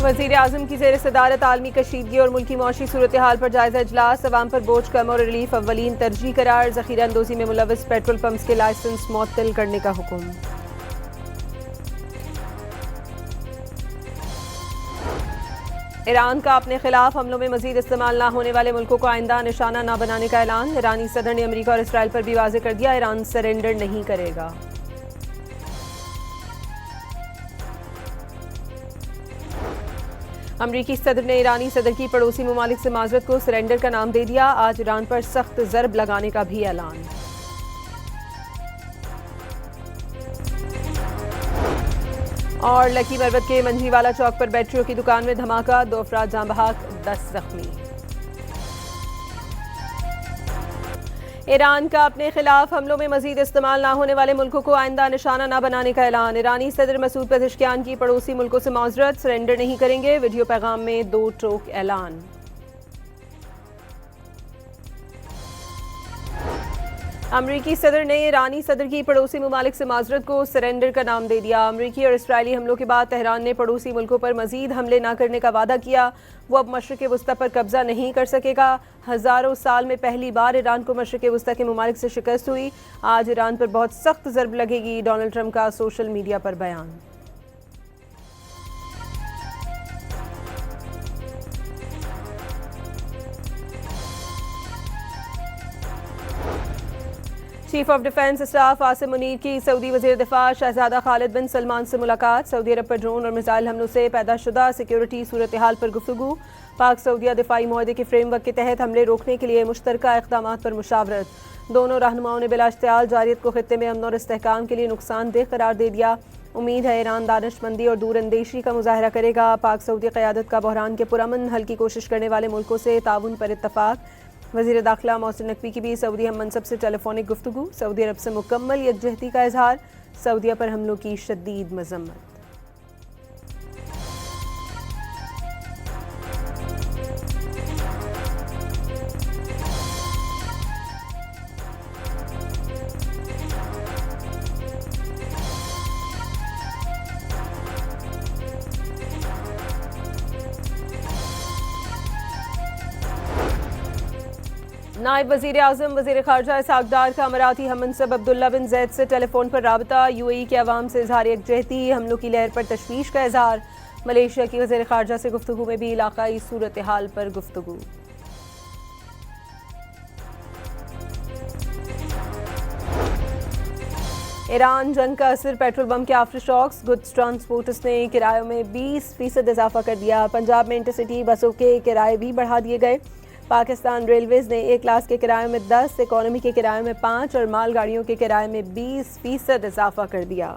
वज़ीर आज़म की ज़ेर सदारत आलमी कशीदगी और मुल्की मौशी सूरत हाल पर जायज़ा इजलास। अवाम पर बोझ कम और रिलीफ अव्वलीन तरजीह करार। ज़ख़ीरा अंदोज़ी में मुलव्वस पेट्रोल पंप्स के लाइसेंस मुअत्तल करने का हुक्म। ईरान का अपने खिलाफ हमलों में मजीद इस्तेमाल न होने वाले मुल्कों को आइंदा निशाना न बनाने का ऐलान। ईरानी सदर ने अमरीका और इसराइल पर भी वाज़ेह कर दिया, ईरान सरेंडर नहीं करेगा। अमरीकी सदर ने ईरानी सदर की पड़ोसी ममालिक से माजरत को सरेंडर का नाम दे दिया। आज ईरान पर सख्त ज़रब लगाने का भी ऐलान। और लकी मरवत के मंजीवाला चौक पर बैटरियों की दुकान में धमाका, 2 अफराद जाँ बहक, 10 जख्मी। ईरान का अपने खिलाफ हमलों में मजीद इस्तेमाल न होने वाले मुल्कों को आइंदा निशाना न बनाने का ऐलान। ईरानी सदर मसूद पेज़ेश्कियान की पड़ोसी मुल्कों से माजरत, सरेंडर नहीं करेंगे। वीडियो पैगाम में 2 टोक ऐलान। अमरीकी सदर ने ईरानी सदर की पड़ोसी ममालिक से माजरत को सरेंडर का नाम दे दिया। अमरीकी और इसराइली हमलों के बाद तेहरान ने पड़ोसी मुल्कों पर मजीद हमले न करने का वादा किया। वो अब मशरिक़ वस्ता पर कब्जा नहीं कर सकेगा। हज़ारों साल में पहली बार ईरान को मशरिक़ वस्ता के ममालिक से शिकस्त हुई। आज ईरान पर बहुत सख्त ज़रब लगेगी। डोनाल्ड ट्रंप का सोशल मीडिया पर बयान। Chief of defence staff Asim Munir की सऊदी वज़ीर दिफा शहजादा खालिद बिन सलमान से मुलाकात। सऊदी अरब पर ड्रोन और मिसाइल हमलों से पैदा शुदा सिक्योरिटी सूरत हाल पर गुफ्तगू। पाक सऊदिया दिफाई मुआहदे के फ्रेमवर्क के तहत हमले रोकने के लिए मुश्तरका इक़दामात पर मुशावरत। दोनों रहनुमाओं ने बिलाश्तियाल जारियत को खित्ते में अमन और इस्तेहकाम के लिए नुकसानदेह करार दे दिया। उम्मीद है ईरान दानिशमंदी और दूरअंदेशी का मुजाहरा करेगा। पाक सऊदी क़यादत का बहरान के पुरअमन हल की कोशिश करने वाले मुल्कों से ताउन पर इत्तफाक। वज़ीर दाखिला मोहसिन नकवी की भी सऊदी हम मनसब से टेलीफोनिक गुफ्तगू। सऊदी अरब से मुकम्मल यकजहती का इजहार। सऊदिया पर हमलों की शदीद मजम्मत। नायब वज़ीर आज़म वज़ीर ख़ारजा इसहाक़ डार का अमराती हम मनसब अब्दुल्ला बिन ज़ैद से टेलीफोन पर राबता। यूएई के अवाम से इज़हार यकजहती, हमलों की लहर पर तशवीश का इज़हार। मलेशिया की वज़ीर ख़ारजा से गुफ्तगू में भी इलाक़ाई सूरत हाल पर गुफ्तगू। ईरान जंग का असर, पेट्रोल बम के आफ्टर शॉक्स। गुड्स ट्रांसपोर्टर्स ने किरायों में 20% इजाफा कर दिया। पंजाब में इंटरसिटी बसों के किराए भी बढ़ा दिए गए। पाकिस्तान रेलवेज़ ने एक क्लास के किराए में 10, इकोनॉमी के किराए में 5 और मालगाड़ियों के किराए में 20% इजाफा कर दिया।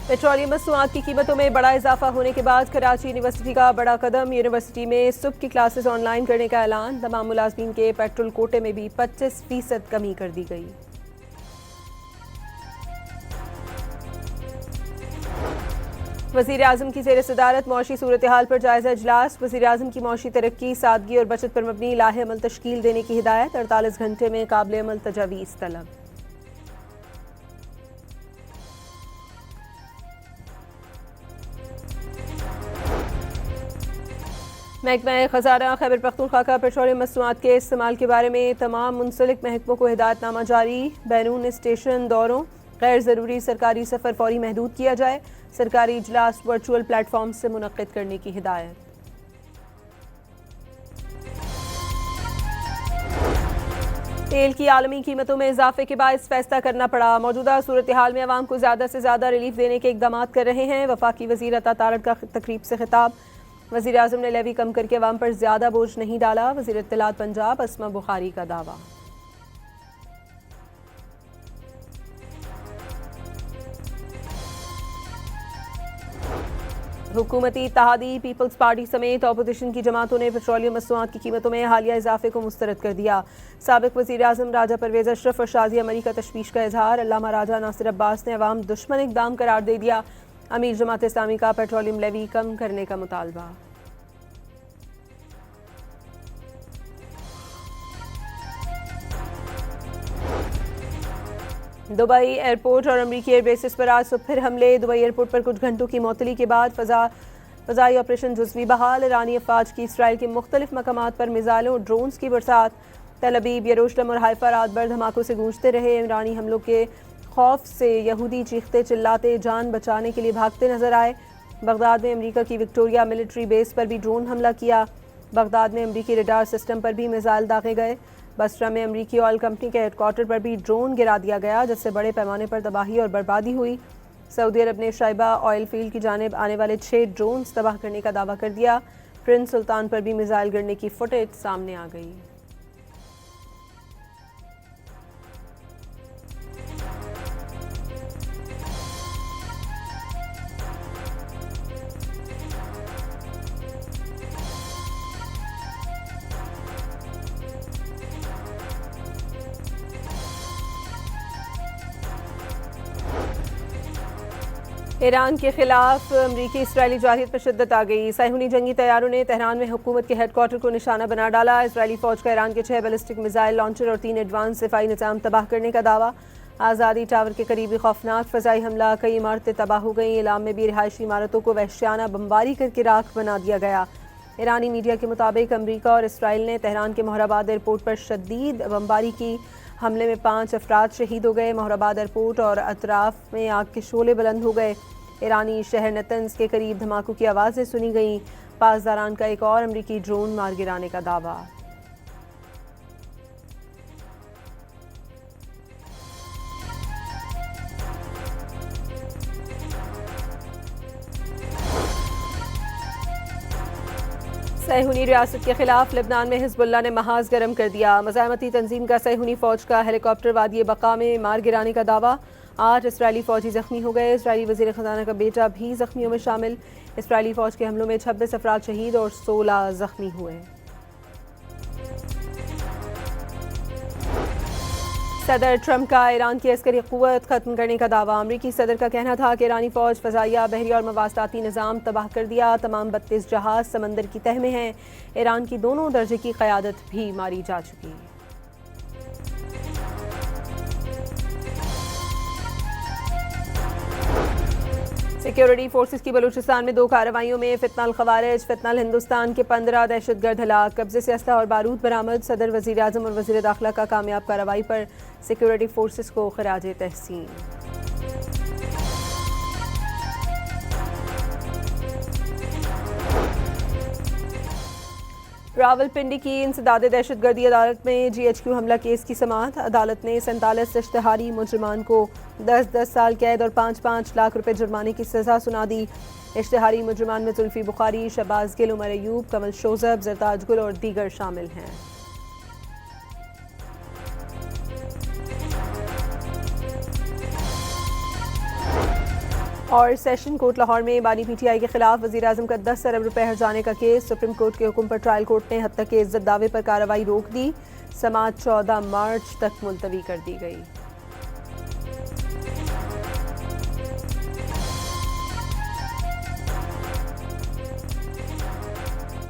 पेट्रोलियम मसनूआत की कीमतों में बड़ा इजाफा होने के बाद कराची यूनिवर्सिटी का बड़ा कदम। यूनिवर्सिटी में सुबह की क्लासेस ऑनलाइन करने का ऐलान। तमाम मुलाजमीन के पेट्रोल कोटे में भी 25% कमी कर दी गई। वज़ीर आज़म की ज़ेर सदारत मौशी सूरत हाल पर जायज़ा इजलास। वज़ीर आज़म की मौशी तरक्की, सादगी और बचत पर मबनी लाहे अमल तश्कील देने की हिदायत। 48 घंटे में काबिल अमल तजावीज़ तलब। महकमा ख़ज़ाना खैबर पख्तूनख्वा का पेट्रोलियम मसनूआत के इस्तेमाल के बारे में तमाम मुंसलिक महकमों को हिदायतनामा जारी। बैरून स्टेशन दौरों, गैर ज़रूरी सरकारी सफ़र फौरी महदूद किया जाए। सरकारी इजलास वर्चुअल प्लेटफॉर्म से मुनक़्क़िद करने की हिदायत। तेल की आलमी कीमतों में इजाफे के बायस फैसला करना पड़ा। मौजूदा सूरत हाल में आवाम को ज़्यादा से ज़्यादा रिलीफ देने के इक़दाम कर रहे हैं। वफाकी वज़ीर अता तारड़ का तकरीब से खिताब। वज़ीर आज़म ने लेवी कम करके आवाम पर ज़्यादा बोझ नहीं डाला। वज़ीर इत्तलात पंजाब अस्मा बुखारी का दावा। हुकूमती इत्तेहादी पीपल्स पार्टी समेत अपोजिशन की जमातों ने पेट्रोलियम मसनूआत की कीमतों में हालिया इजाफे को मुस्तरद कर दिया। साबिक वज़ीर आज़म राजा परवेज़ अशरफ और शाज़िया मरी का तशवीश का इजहार। अल्लामा राजा नासिर अब्बास ने अवाम दुश्मन इक़दाम करार दे दिया। अमीर जमात इस्लामी का पेट्रोलियम लेवी कम करने का मुतालबा। दुबई एयरपोर्ट और अमरीकी एयरबेसिस पर आज सुबह फिर हमले। दुबई एयरपोर्ट पर कुछ घंटों की मअतली के बाद फ़ज़ाई ऑपरेशन जुज़वी बहाल। ईरानी अफवाज की इसराइल के मुख्तलिफ मकामात पर मिसाइलों और ड्रोन्स की बरसात। तल अबीब, यरूशलेम और हाइफा रात भर धमाकों से गूंजते रहे। ईरानी हमलों के खौफ से यहूदी चीखते चिल्लाते जान बचाने के लिए भागते नजर आए। बगदाद में अमरीका की विक्टोरिया मिलिट्री बेस पर भी ड्रोन हमला किया। बगदाद में अमरीकी रडार सिस्टम पर भी मिसाइल दागे गए। बसरा में अमरीकी ऑयल कंपनी के हेडक्वार्टर पर भी ड्रोन गिरा दिया गया, जिससे बड़े पैमाने पर तबाही और बर्बादी हुई। सऊदी अरब ने शाइबा ऑयल फील्ड की जानिब आने वाले 6 ड्रोन्स तबाह करने का दावा कर दिया। प्रिंस सुल्तान पर भी मिसाइल गिरने की फुटेज सामने आ गई। ईरान के खिलाफ अमरीकी इसराइली जारहियत पर शिद्दत आ गई। साइहुनी जंगी तैयारों ने तेहरान में हुकूमत के हेडक्वार्टर को निशाना बना डाला। इसराइली फ़ौज का ईरान के 6 बैलिस्टिक मिसाइल लॉन्चर और 3 एडवांस दिफाई निज़ाम तबाह करने का दावा। आज़ादी टावर के करीबी खौफनाक फ़ज़ाई हमला, कई इमारतें तबाह हो गई। इलाम में भी रिहायशी इमारतों को वहशियाना बमबारी करके राख बना दिया गया। ईरानी मीडिया के मुताबिक अमरीका और इसराइल ने तेहरान के मोहराबाद एयरपोर्ट पर शदीद बमबारी की। हमले में 5 अफराद शहीद हो गए। मोहराबाद एयरपोर्ट और अतराफ में आग के शोले बुलंद हो गए। ईरानी शहर नतंज के करीब धमाकों की आवाज़ें सुनी गईं। पासदारान का एक और अमरीकी ड्रोन मार गिराने का दावा। सैहुनी रियासत के खिलाफ लेबनान में हिजबुल्लाह ने महाज गर्म कर दिया। मज़ाहमती तंजीम का सैहुनी फ़ौज का हेलीकॉप्टर वादी बका में मार गिराने का दावा। 8 इसराइली फ़ौजी ज़ख्मी हो गए। इसराइली वज़ीर ख़ज़ाना का बेटा भी ज़ख्मियों में शामिल। इसराइली फ़ौज के हमलों में 26 अफराद शहीद और 16 ज़ख्मी हुए। सदर ट्रंप का ईरान की अस्करी क़ुव्वत ख़त्म करने का दावा। अमरीकी सदर का कहना था कि ईरानी फ़ौज फ़ज़ाइया, बहरी और मवासलाती निज़ाम तबाह कर दिया। तमाम 32 जहाज़ समंदर की तह में हैं। ईरान की दोनों दर्जे की क़यादत भी मारी जा चुकी है। सिक्योरिटी फोर्सेस की बलूचिस्तान में 2 कार्रवाइयों में फितनाल खवारिज, फितनाल हिंदुस्तान के 15 दहशतगर्द हलाक। कब्जे से असलहा और बारूद बरामद। सदर, वज़ीर आज़म और वज़ीर दाखिला का कामयाब कार्रवाई पर सिक्योरिटी फोर्सेस को खिराज तहसीन। रावलपिंडी की इंसदाद दहशतगर्दी अदालत में GHQ हमला केस की समाअत। अदालत ने 47 इश्तिहारी मुजरिमान को 10-10 साल कैद और 5-5 लाख रुपए जुर्माने की सज़ा सुना दी। इश्तिहारी मुजरिमान में जुल्फी बुखारी, शहबाज गिल, उमर अयूब, कमल शोजब, जरताज गुल और दीगर शामिल हैं। और सेशन कोर्ट लाहौर में बानी PTI के खिलाफ वज़ीर आज़म का 10 अरब रुपए हर्जाने का केस। सुप्रीम कोर्ट के हुक्म पर ट्रायल कोर्ट ने हत्या के इज्जत दावे पर कार्रवाई रोक दी। समाअत 14 मार्च तक मुलतवी कर दी गई।